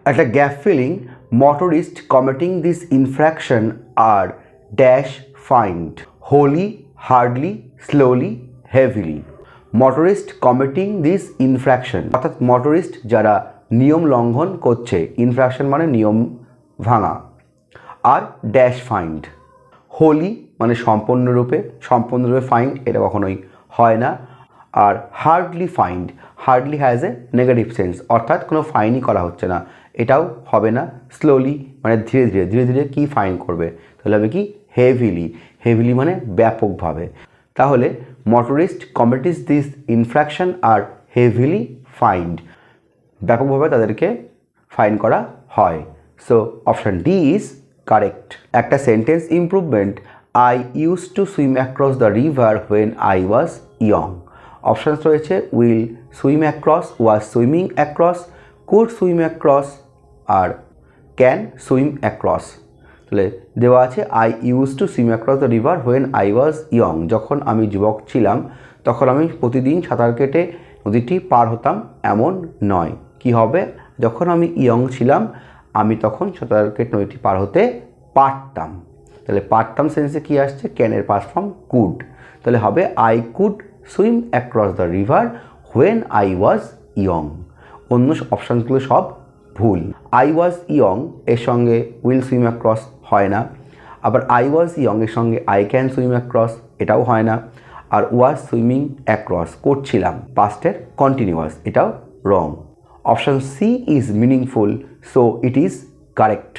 একটা gap filling, motorists committing this infraction are dash fined wholly, hardly, slowly, heavily. Motorist committing this infraction, অর্থাৎ motorist যারা নিয়ম লঙ্ঘন করছে, ইনফ্র্যাকশন মানে নিয়ম ভাঙা, আর ড্যাশ ফাইন্ড, হোলি মানে সম্পূর্ণরূপে ফাইন্ড এটা কখনোই হয় না, আর hardly fined, hardly has a negative sense, অর্থাৎ কোনো ফাইনই করা হচ্ছে না, এটাও হবে না। স্লোলি মানে ধীরে ধীরে, ধীরে ধীরে কি ফাইন করবে, তাহলে হবে কি হেভিলি, হেভিলি মানে ব্যাপকভাবে। তাহলে মোটরিস্ট কমিটিস দিস ইনফ্র্যাকশন আর হেভিলি ফাইন্ড, ব্যাপকভাবে তাদেরকে ফাইন করা হয়। So option D is correct. একটা sentence improvement, I use to swim across the river when I was young. Options রয়েছে will swim across, was swimming across, could swim across, আর can swim across. তাহলে দেওয়া আছে I use to swim across the river when I was young, যখন আমি যুবক ছিলাম তখন আমি প্রতিদিন সাঁতার কেটে নদীটি পার হতাম এমন নয়। কি হবে, যখন আমি ইয়ং ছিলাম আমি তখন সাঁতার কেটে নদীটি পার হতে পারতাম। তাহলে পারতাম সেন্সে কি আসছে, ক্যানের পাস্ট ফর্ম কুড, তাহলে হবে I could swim across the river when I was young. অন্য অপশানগুলো সব ভুল। আই ওয়াজ ইয়ং এর সঙ্গে উইল সুইম অ্যাক্রস হয় না, আবার আই ওয়াজ ইয়ং এর সঙ্গে আই ক্যান সুইম অ্যাক্রস এটাও হয় না, আর ওয়াজ সুইমিং অ্যাক্রস করছিলাম পাস্টের কন্টিনিউয়াস, এটাও wrong. Option C is meaningful, so it is correct.